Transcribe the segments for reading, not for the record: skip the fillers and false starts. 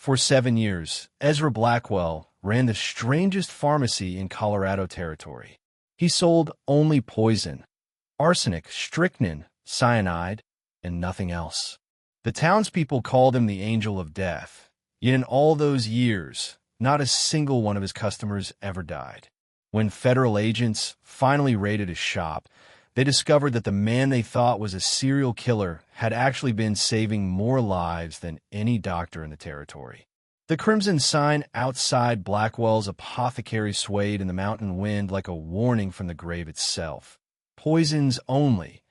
For 7 years, Ezra Blackwell ran the strangest pharmacy in Colorado territory. He sold only poison, arsenic, strychnine, cyanide, and nothing else. The townspeople called him the Angel of Death, yet in all those years, not a single one of his customers ever died. When federal agents finally raided his shop, they discovered that the man they thought was a serial killer had actually been saving more lives than any doctor in the territory. The crimson sign outside Blackwell's apothecary swayed in the mountain wind like a warning from the grave itself. Poisons only.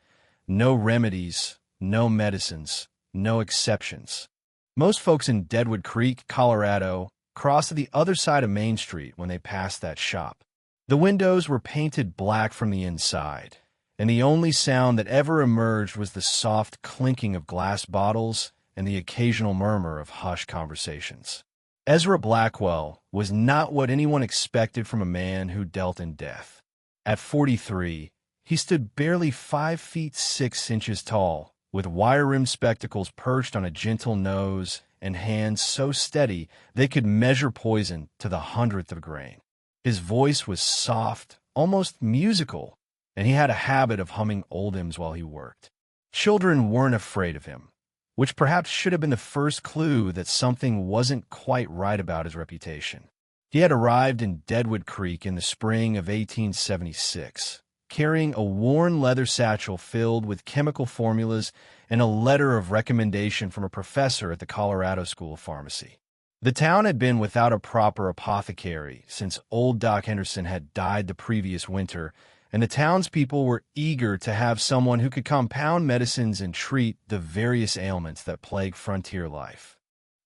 No remedies, no medicines, no exceptions. Most folks in Deadwood Creek, Colorado, crossed to the other side of Main Street when they passed that shop. The windows were painted black from the inside, and the only sound that ever emerged was the soft clinking of glass bottles and the occasional murmur of hushed conversations. Ezra Blackwell was not what anyone expected from a man who dealt in death. At 43, he stood barely 5 feet 6 inches tall, with wire-rimmed spectacles perched on a gentle nose and hands so steady they could measure poison to the hundredth of a grain. His voice was soft, almost musical, and he had a habit of humming old hymns while he worked. Children weren't afraid of him, which perhaps should have been the first clue that something wasn't quite right about his reputation. He had arrived in Deadwood Creek in the spring of 1876, carrying a worn leather satchel filled with chemical formulas and a letter of recommendation from a professor at the Colorado School of Pharmacy. The town had been without a proper apothecary since old Doc Henderson had died the previous winter, and the townspeople were eager to have someone who could compound medicines and treat the various ailments that plague frontier life.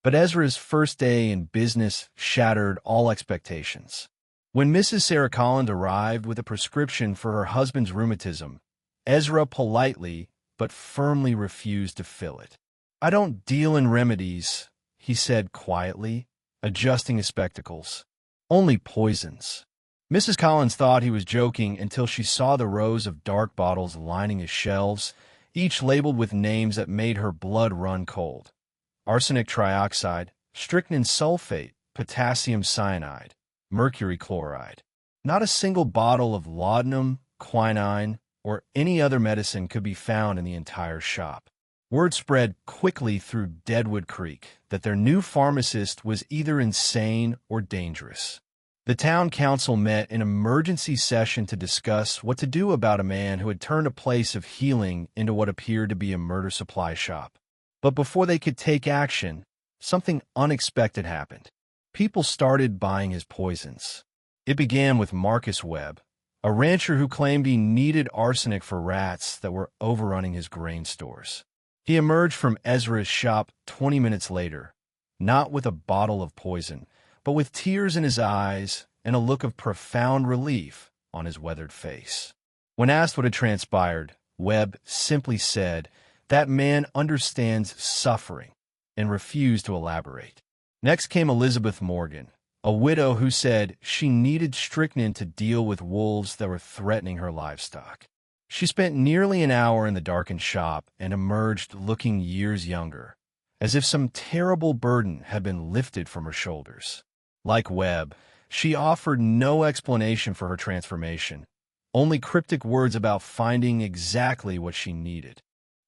But Ezra's first day in business shattered all expectations. When Mrs. Sarah Collins arrived with a prescription for her husband's rheumatism, Ezra politely but firmly refused to fill it. "I don't deal in remedies," he said quietly, adjusting his spectacles. "Only poisons." Mrs. Collins thought he was joking until she saw the rows of dark bottles lining his shelves, each labeled with names that made her blood run cold. Arsenic trioxide, strychnine sulfate, potassium cyanide, mercury chloride. Not a single bottle of laudanum, quinine, or any other medicine could be found in the entire shop. Word spread quickly through Deadwood Creek that their new pharmacist was either insane or dangerous. The town council met in emergency session to discuss what to do about a man who had turned a place of healing into what appeared to be a murder supply shop. But before they could take action, something unexpected happened. People started buying his poisons. It began with Marcus Webb, a rancher who claimed he needed arsenic for rats that were overrunning his grain stores. He emerged from Ezra's shop 20 minutes later, not with a bottle of poison, but with tears in his eyes and a look of profound relief on his weathered face. When asked what had transpired, Webb simply said, "That man understands suffering," and refused to elaborate. Next came Elizabeth Morgan, a widow who said she needed strychnine to deal with wolves that were threatening her livestock. She spent nearly an hour in the darkened shop and emerged looking years younger, as if some terrible burden had been lifted from her shoulders. Like Webb, she offered no explanation for her transformation, only cryptic words about finding exactly what she needed.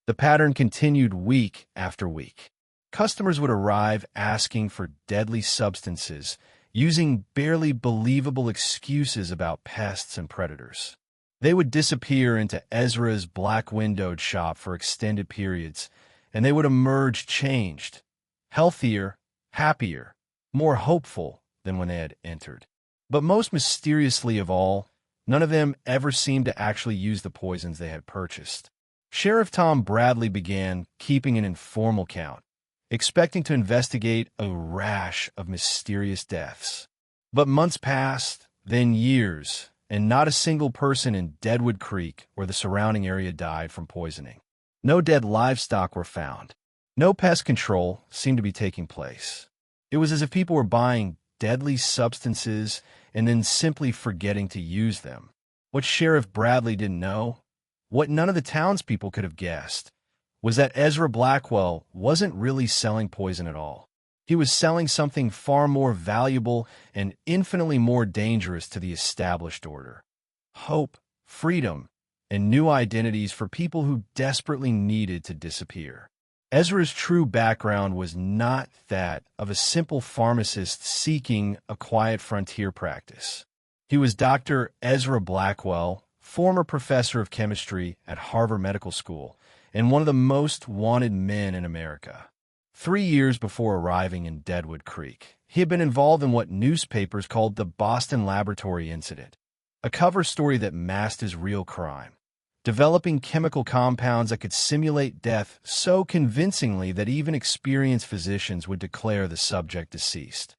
The pattern continued week after week. Customers would arrive asking for deadly substances, using barely believable excuses about pests and predators. They would disappear into Ezra's black-windowed shop for extended periods, and they would emerge changed, healthier, happier, more hopeful than when they had entered. But most mysteriously of all, none of them ever seemed to actually use the poisons they had purchased. Sheriff Tom Bradley began keeping an informal count, expecting to investigate a rash of mysterious deaths. But months passed, then years, and not a single person in Deadwood Creek or the surrounding area died from poisoning. No dead livestock were found. No pest control seemed to be taking place. It was as if people were buying deadly substances and then simply forgetting to use them. What Sheriff Bradley didn't know, what none of the townspeople could have guessed, was that Ezra Blackwell wasn't really selling poison at all. He was selling something far more valuable and infinitely more dangerous to the established order: hope, freedom, and new identities for people who desperately needed to disappear. Ezra's true background was not that of a simple pharmacist seeking a quiet frontier practice. He was Dr. Ezra Blackwell, former professor of chemistry at Harvard Medical School and one of the most wanted men in America. 3 years before arriving in Deadwood Creek, he had been involved in what newspapers called the Boston Laboratory Incident, a cover story that masked his real crime: developing chemical compounds that could simulate death so convincingly that even experienced physicians would declare the subject deceased.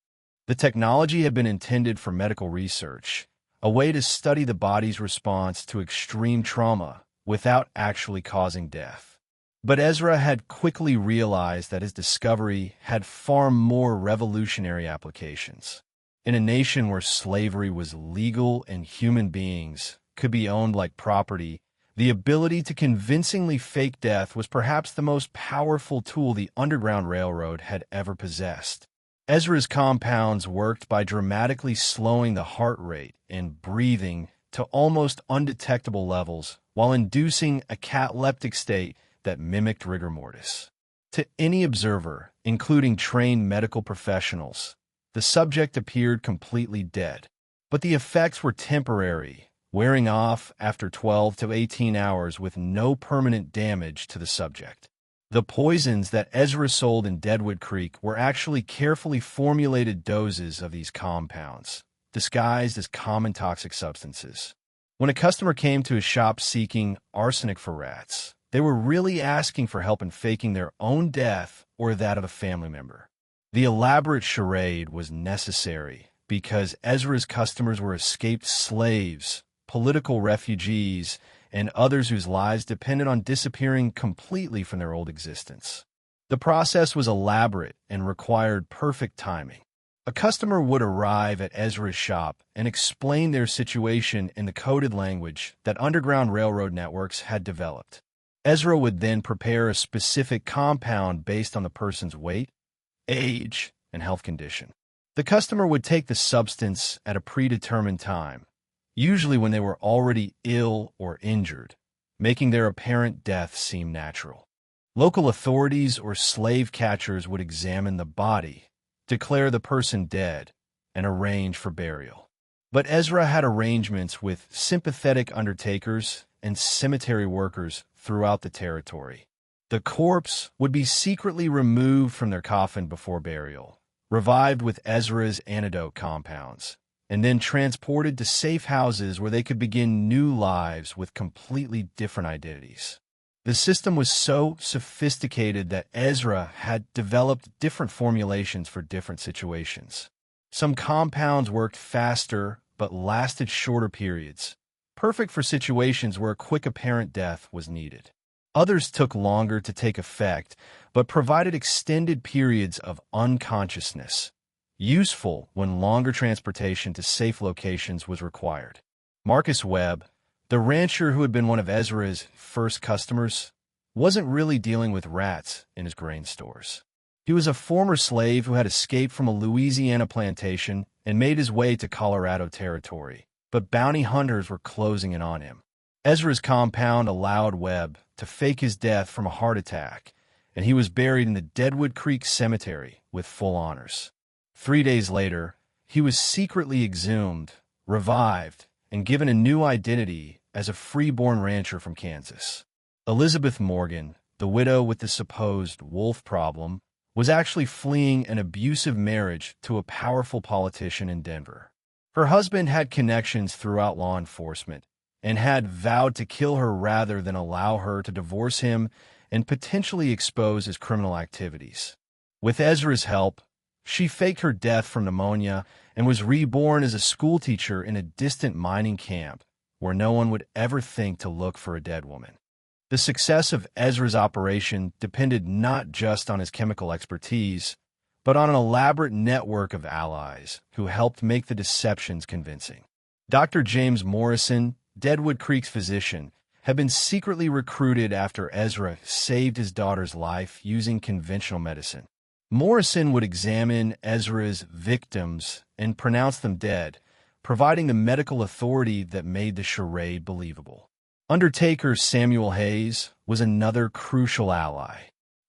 The technology had been intended for medical research, a way to study the body's response to extreme trauma without actually causing death. But Ezra had quickly realized that his discovery had far more revolutionary applications. In a nation where slavery was legal and human beings could be owned like property, the ability to convincingly fake death was perhaps the most powerful tool the Underground Railroad had ever possessed. Ezra's compounds worked by dramatically slowing the heart rate and breathing to almost undetectable levels while inducing a cataleptic state that mimicked rigor mortis. To any observer, including trained medical professionals, the subject appeared completely dead. But the effects were temporary, wearing off after 12 to 18 hours with no permanent damage to the subject. The poisons that Ezra sold in Deadwood Creek were actually carefully formulated doses of these compounds, disguised as common toxic substances. When a customer came to his shop seeking arsenic for rats, they were really asking for help in faking their own death or that of a family member. The elaborate charade was necessary because Ezra's customers were escaped slaves, political refugees, and others whose lives depended on disappearing completely from their old existence. The process was elaborate and required perfect timing. A customer would arrive at Ezra's shop and explain their situation in the coded language that Underground Railroad networks had developed. Ezra would then prepare a specific compound based on the person's weight, age, and health condition. The customer would take the substance at a predetermined time, usually when they were already ill or injured, making their apparent death seem natural. Local authorities or slave catchers would examine the body, declare the person dead, and arrange for burial. But Ezra had arrangements with sympathetic undertakers and cemetery workers throughout the territory. The corpse would be secretly removed from their coffin before burial, revived with Ezra's antidote compounds, and then transported to safe houses where they could begin new lives with completely different identities. The system was so sophisticated that Ezra had developed different formulations for different situations. Some compounds worked faster but lasted shorter periods, perfect for situations where a quick apparent death was needed. Others took longer to take effect, but provided extended periods of unconsciousness, useful when longer transportation to safe locations was required. Marcus Webb, the rancher who had been one of Ezra's first customers, wasn't really dealing with rats in his grain stores. He was a former slave who had escaped from a Louisiana plantation and made his way to Colorado territory, but bounty hunters were closing in on him. Ezra's compound allowed Webb to fake his death from a heart attack, and he was buried in the Deadwood Creek Cemetery with full honors. 3 days later, he was secretly exhumed, revived, and given a new identity as a free-born rancher from Kansas. Elizabeth Morgan, the widow with the supposed wolf problem, was actually fleeing an abusive marriage to a powerful politician in Denver. Her husband had connections throughout law enforcement and had vowed to kill her rather than allow her to divorce him and potentially expose his criminal activities. With Ezra's help, she faked her death from pneumonia and was reborn as a schoolteacher in a distant mining camp where no one would ever think to look for a dead woman. The success of Ezra's operation depended not just on his chemical expertise, but on an elaborate network of allies who helped make the deceptions convincing. Dr. James Morrison, Deadwood Creek's physician, had been secretly recruited after Ezra saved his daughter's life using conventional medicine. Morrison would examine Ezra's victims and pronounce them dead, providing the medical authority that made the charade believable. Undertaker Samuel Hayes was another crucial ally.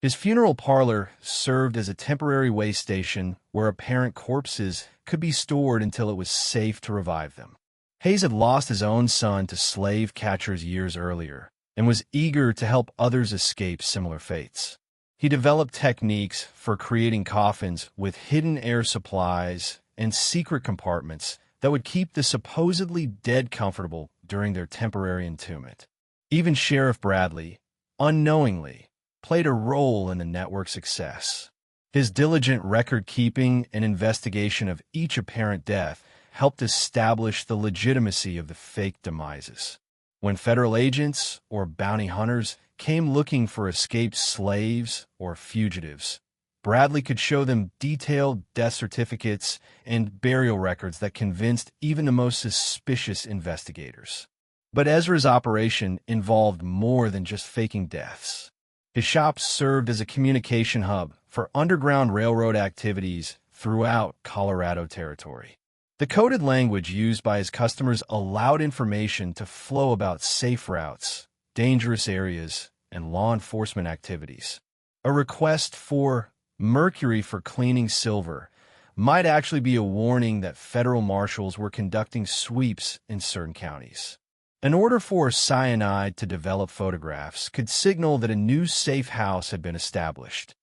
His funeral parlor served as a temporary way station where apparent corpses could be stored until it was safe to revive them. Hayes had lost his own son to slave catchers years earlier and was eager to help others escape similar fates. He developed techniques for creating coffins with hidden air supplies and secret compartments that would keep the supposedly dead comfortable during their temporary entombment. Even Sheriff Bradley, unknowingly, played a role in the network's success. His diligent record-keeping and investigation of each apparent death helped establish the legitimacy of the fake demises. When federal agents or bounty hunters came looking for escaped slaves or fugitives, Bradley could show them detailed death certificates and burial records that convinced even the most suspicious investigators. But Ezra's operation involved more than just faking deaths. His shop served as a communication hub for Underground Railroad activities throughout Colorado Territory. The coded language used by his customers allowed information to flow about safe routes, dangerous areas, and law enforcement activities. A request for mercury for cleaning silver might actually be a warning that federal marshals were conducting sweeps in certain counties. An order for cyanide to develop photographs could signal that a new safe house had been established.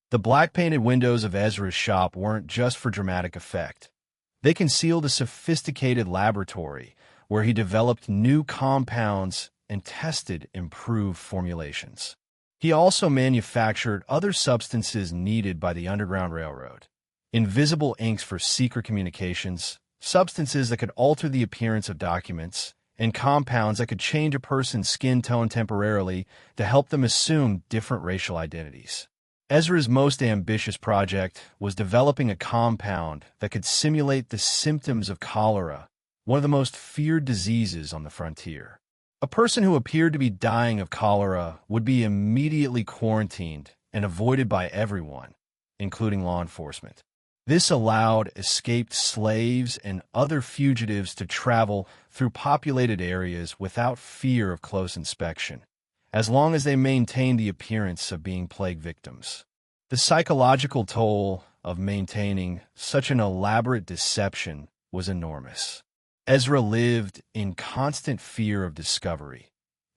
The black-painted windows of Ezra's shop weren't just for dramatic effect. They concealed a sophisticated laboratory where he developed new compounds and tested improved formulations. He also manufactured other substances needed by the Underground Railroad: invisible inks for secret communications, substances that could alter the appearance of documents, and compounds that could change a person's skin tone temporarily to help them assume different racial identities. Ezra's most ambitious project was developing a compound that could simulate the symptoms of cholera, one of the most feared diseases on the frontier. A person who appeared to be dying of cholera would be immediately quarantined and avoided by everyone, including law enforcement. This allowed escaped slaves and other fugitives to travel through populated areas without fear of close inspection, as long as they maintained the appearance of being plague victims. The psychological toll of maintaining such an elaborate deception was enormous. Ezra lived in constant fear of discovery,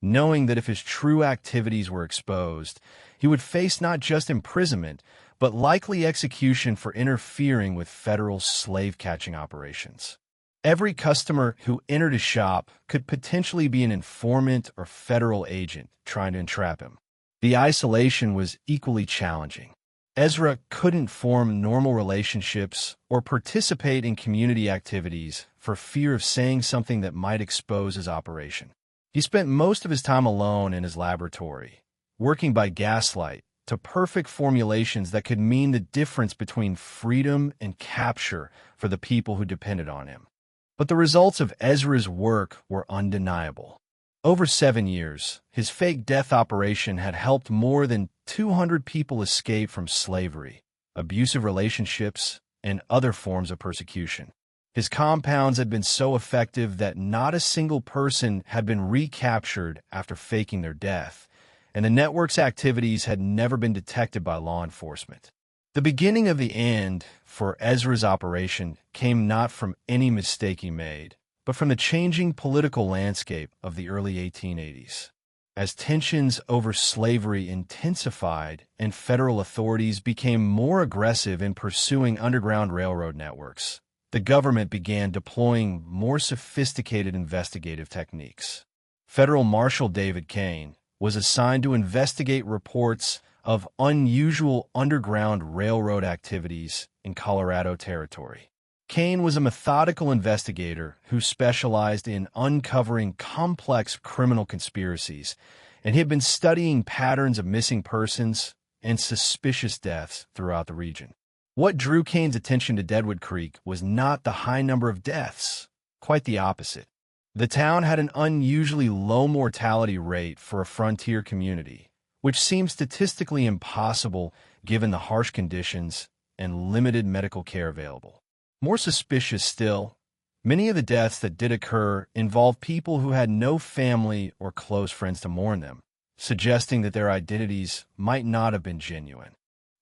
knowing that if his true activities were exposed, he would face not just imprisonment, but likely execution for interfering with federal slave-catching operations. Every customer who entered his shop could potentially be an informant or federal agent trying to entrap him. The isolation was equally challenging. Ezra couldn't form normal relationships or participate in community activities for fear of saying something that might expose his operation. He spent most of his time alone in his laboratory, working by gaslight to perfect formulations that could mean the difference between freedom and capture for the people who depended on him. But the results of Ezra's work were undeniable. Over 7 years, his fake death operation had helped more than 200 people escape from slavery, abusive relationships, and other forms of persecution. His compounds had been so effective that not a single person had been recaptured after faking their death, and the network's activities had never been detected by law enforcement. The beginning of the end for Ezra's operation came not from any mistake he made, but from the changing political landscape of the early 1880s. As tensions over slavery intensified and federal authorities became more aggressive in pursuing Underground Railroad networks, the government began deploying more sophisticated investigative techniques. Federal Marshal David Kane was assigned to investigate reports of unusual Underground Railroad activities in Colorado Territory. Kane was a methodical investigator who specialized in uncovering complex criminal conspiracies, and he had been studying patterns of missing persons and suspicious deaths throughout the region. What drew Kane's attention to Deadwood Creek was not the high number of deaths, quite the opposite. The town had an unusually low mortality rate for a frontier community, which seems statistically impossible given the harsh conditions and limited medical care available. More suspicious still, many of the deaths that did occur involved people who had no family or close friends to mourn them, suggesting that their identities might not have been genuine.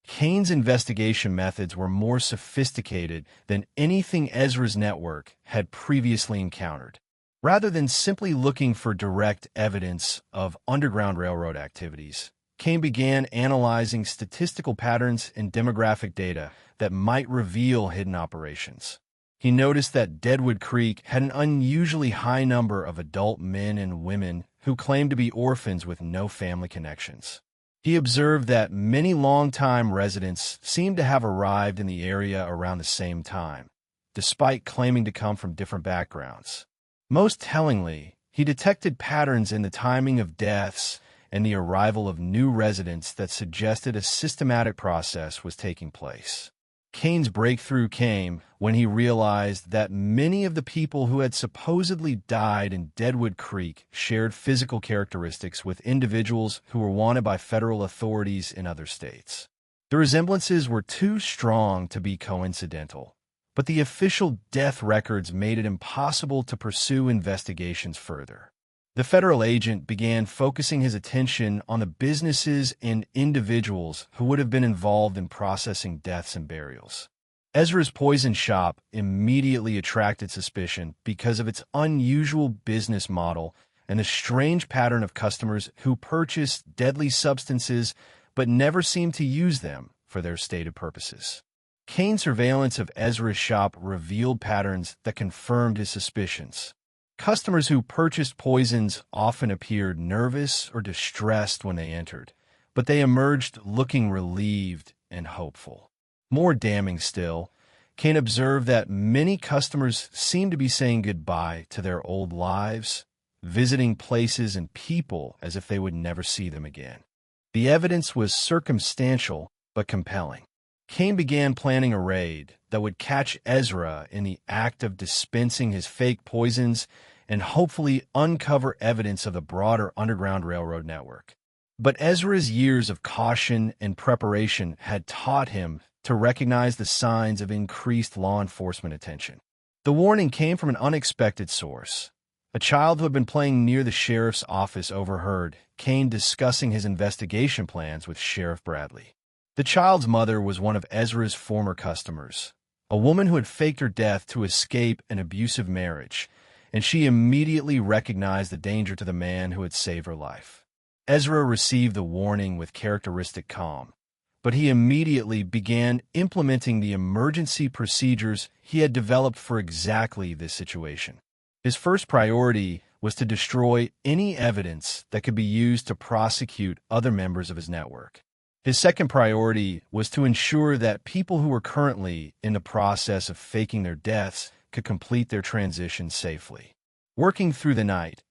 Kane's investigation methods were more sophisticated than anything Ezra's network had previously encountered. Rather than simply looking for direct evidence of Underground Railroad activities, Kane began analyzing statistical patterns and demographic data that might reveal hidden operations. He noticed that Deadwood Creek had an unusually high number of adult men and women who claimed to be orphans with no family connections. He observed that many longtime residents seemed to have arrived in the area around the same time, despite claiming to come from different backgrounds. Most tellingly, he detected patterns in the timing of deaths and the arrival of new residents that suggested a systematic process was taking place. Kane's breakthrough came when he realized that many of the people who had supposedly died in Deadwood Creek shared physical characteristics with individuals who were wanted by federal authorities in other states. The resemblances were too strong to be coincidental, but the official death records made it impossible to pursue investigations further. The federal agent began focusing his attention on the businesses and individuals who would have been involved in processing deaths and burials. Ezra's poison shop immediately attracted suspicion because of its unusual business model and the strange pattern of customers who purchased deadly substances but never seemed to use them for their stated purposes. Kane's surveillance of Ezra's shop revealed patterns that confirmed his suspicions. Customers who purchased poisons often appeared nervous or distressed when they entered, but they emerged looking relieved and hopeful. More damning still, Kane observed that many customers seemed to be saying goodbye to their old lives, visiting places and people as if they would never see them again. The evidence was circumstantial but compelling. Kane began planning a raid that would catch Ezra in the act of dispensing his fake poisons and hopefully uncover evidence of the broader Underground Railroad network. But Ezra's years of caution and preparation had taught him to recognize the signs of increased law enforcement attention. The warning came from an unexpected source. A child who had been playing near the sheriff's office overheard Kane discussing his investigation plans with Sheriff Bradley. The child's mother was one of Ezra's former customers, a woman who had faked her death to escape an abusive marriage, and she immediately recognized the danger to the man who had saved her life. Ezra received the warning with characteristic calm, but he immediately began implementing the emergency procedures he had developed for exactly this situation. His first priority was to destroy any evidence that could be used to prosecute other members of his network. His second priority was to ensure that people who were currently in the process of faking their deaths could complete their transition safely. Working through the night,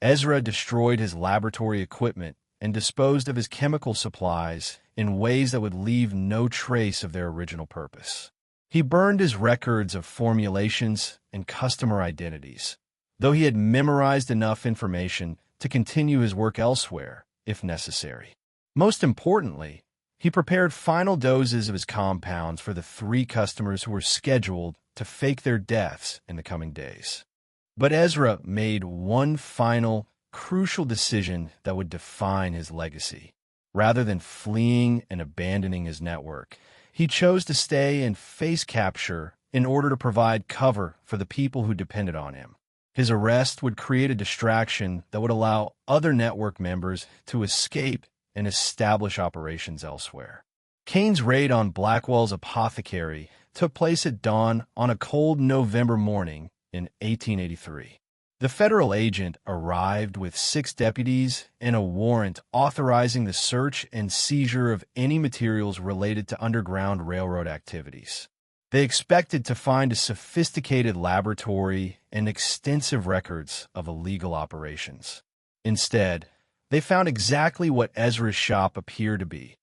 Ezra destroyed his laboratory equipment and disposed of his chemical supplies in ways that would leave no trace of their original purpose. He burned his records of formulations and customer identities, though he had memorized enough information to continue his work elsewhere, if necessary. Most importantly, he prepared final doses of his compounds for the 3 customers who were scheduled to fake their deaths in the coming days. But Ezra made one final, crucial decision that would define his legacy. Rather than fleeing and abandoning his network, he chose to stay and face capture in order to provide cover for the people who depended on him. His arrest would create a distraction that would allow other network members to escape and establish operations elsewhere. Kane's raid on Blackwell's apothecary took place at dawn on a cold November morning in 1883. The federal agent arrived with 6 deputies and a warrant authorizing the search and seizure of any materials related to Underground Railroad activities. They expected to find a sophisticated laboratory and extensive records of illegal operations. Instead, they found exactly what Ezra's shop appeared to be,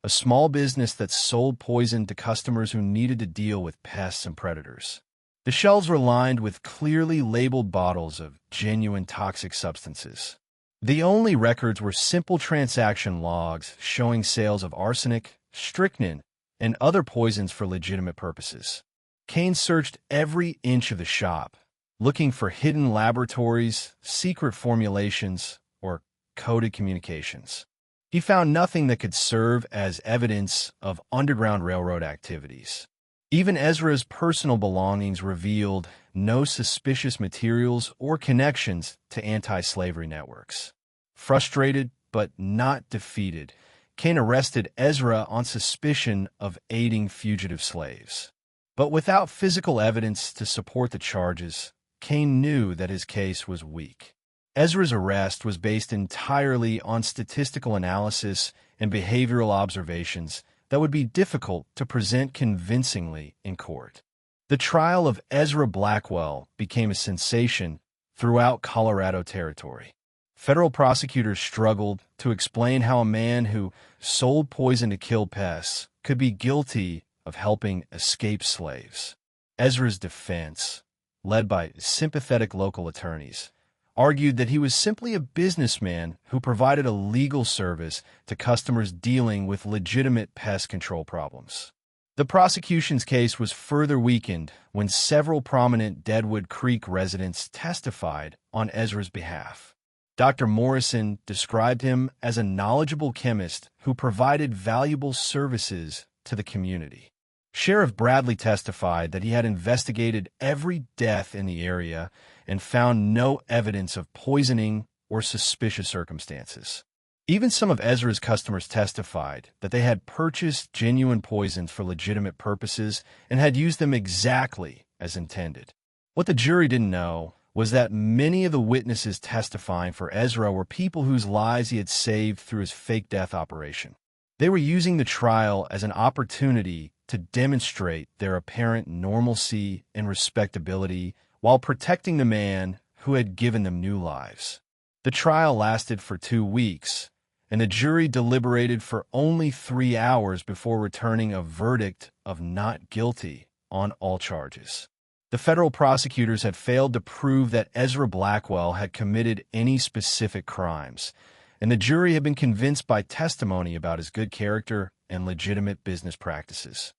a small business that sold poison to customers who needed to deal with pests and predators. The shelves were lined with clearly labeled bottles of genuine toxic substances. The only records were simple transaction logs showing sales of arsenic, strychnine, and other poisons for legitimate purposes. Kane searched every inch of the shop, looking for hidden laboratories, secret formulations, or coded communications. He found nothing that could serve as evidence of Underground Railroad activities. Even Ezra's personal belongings revealed no suspicious materials or connections to anti-slavery networks. Frustrated but not defeated, Kane arrested Ezra on suspicion of aiding fugitive slaves. But without physical evidence to support the charges, Kane knew that his case was weak. Ezra's arrest was based entirely on statistical analysis and behavioral observations that would be difficult to present convincingly in court. The trial of Ezra Blackwell became a sensation throughout Colorado Territory. Federal prosecutors struggled to explain how a man who sold poison to kill pests could be guilty of helping escape slaves. Ezra's defense, led by sympathetic local attorneys, argued that he was simply a businessman who provided a legal service to customers dealing with legitimate pest control problems. The prosecution's case was further weakened when several prominent Deadwood Creek residents testified on Ezra's behalf. Dr. Morrison described him as a knowledgeable chemist who provided valuable services to the community. Sheriff Bradley testified that he had investigated every death in the area and found no evidence of poisoning or suspicious circumstances. Even some of Ezra's customers testified that they had purchased genuine poisons for legitimate purposes and had used them exactly as intended. What the jury didn't know was that many of the witnesses testifying for Ezra were people whose lives he had saved through his fake death operation. They were using the trial as an opportunity to demonstrate their apparent normalcy and respectability while protecting the man who had given them new lives. The trial lasted for 2 weeks, and the jury deliberated for only 3 hours before returning a verdict of not guilty on all charges. The federal prosecutors had failed to prove that Ezra Blackwell had committed any specific crimes, and the jury had been convinced by testimony about his good character and legitimate business practices.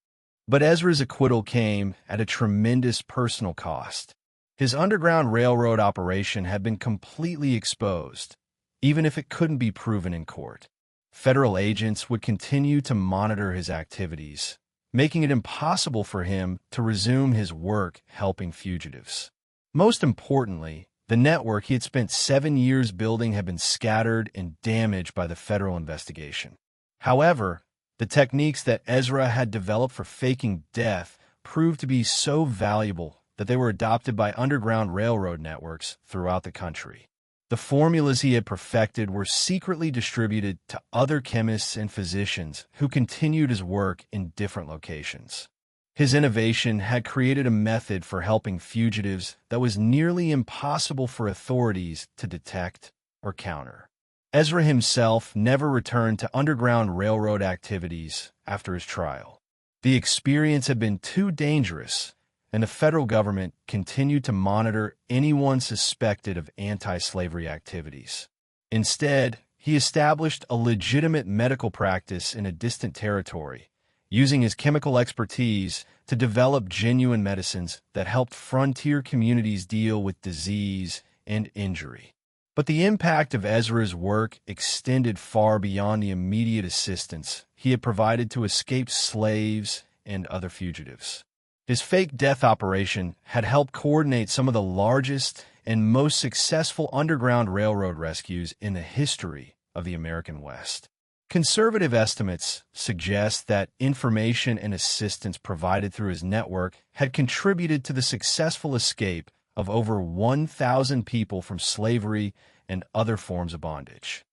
But Ezra's acquittal came at a tremendous personal cost. His Underground Railroad operation had been completely exposed, even if it couldn't be proven in court. Federal agents would continue to monitor his activities, making it impossible for him to resume his work helping fugitives. Most importantly, the network he had spent 7 years building had been scattered and damaged by the federal investigation. However, the techniques that Ezra had developed for faking death proved to be so valuable that they were adopted by Underground Railroad networks throughout the country. The formulas he had perfected were secretly distributed to other chemists and physicians who continued his work in different locations. His innovation had created a method for helping fugitives that was nearly impossible for authorities to detect or counter. Ezra himself never returned to Underground Railroad activities after his trial. The experience had been too dangerous, and the federal government continued to monitor anyone suspected of anti-slavery activities. Instead, he established a legitimate medical practice in a distant territory, using his chemical expertise to develop genuine medicines that helped frontier communities deal with disease and injury. But the impact of Ezra's work extended far beyond the immediate assistance he had provided to escaped slaves and other fugitives. His fake death operation had helped coordinate some of the largest and most successful Underground Railroad rescues in the history of the American West. Conservative estimates suggest that information and assistance provided through his network had contributed to the successful escape of over 1,000 people from slavery and other forms of bondage.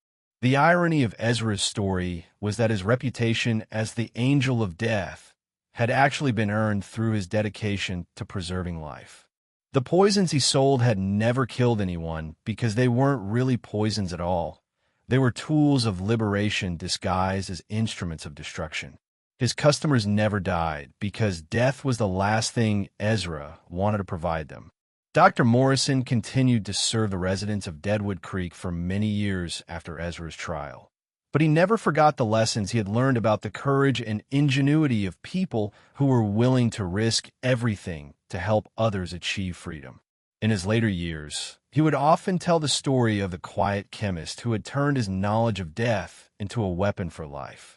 The irony of Ezra's story was that his reputation as the Angel of Death had actually been earned through his dedication to preserving life. The poisons he sold had never killed anyone because they weren't really poisons at all. They were tools of liberation disguised as instruments of destruction. His customers never died because death was the last thing Ezra wanted to provide them. Dr. Morrison continued to serve the residents of Deadwood Creek for many years after Ezra's trial. But he never forgot the lessons he had learned about the courage and ingenuity of people who were willing to risk everything to help others achieve freedom. In his later years, he would often tell the story of the quiet chemist who had turned his knowledge of death into a weapon for life.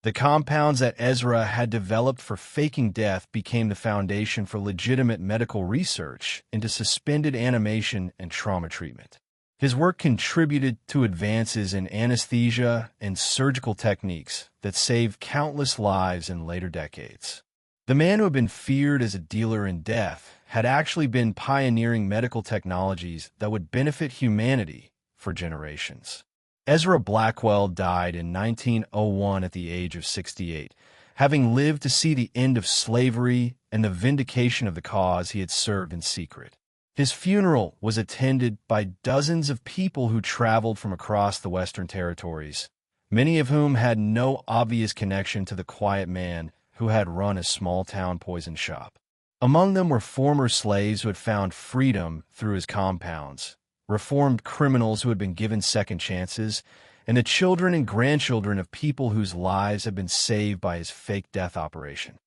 The compounds that Ezra had developed for faking death became the foundation for legitimate medical research into suspended animation and trauma treatment. His work contributed to advances in anesthesia and surgical techniques that saved countless lives in later decades. The man who had been feared as a dealer in death had actually been pioneering medical technologies that would benefit humanity for generations. Ezra Blackwell died in 1901 at the age of 68, having lived to see the end of slavery and the vindication of the cause he had served in secret. His funeral was attended by dozens of people who traveled from across the Western Territories, many of whom had no obvious connection to the quiet man who had run a small-town poison shop. Among them were former slaves who had found freedom through his compounds, reformed criminals who had been given second chances, and the children and grandchildren of people whose lives had been saved by his fake death operation.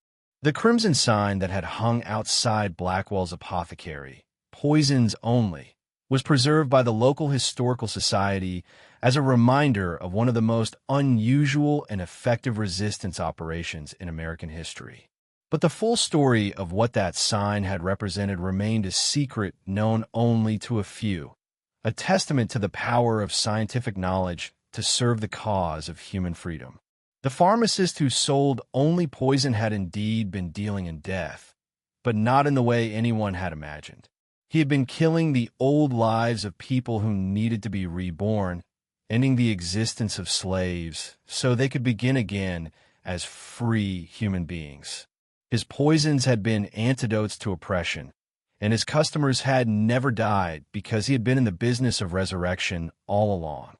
The crimson sign that had hung outside Blackwell's apothecary, "Poisons Only," was preserved by the local historical society as a reminder of one of the most unusual and effective resistance operations in American history. But the full story of what that sign had represented remained a secret known only to a few, a testament to the power of scientific knowledge to serve the cause of human freedom. The pharmacist who sold only poison had indeed been dealing in death, but not in the way anyone had imagined. He had been killing the old lives of people who needed to be reborn, ending the existence of slaves so they could begin again as free human beings. His poisons had been antidotes to oppression, and his customers had never died because he had been in the business of resurrection all along.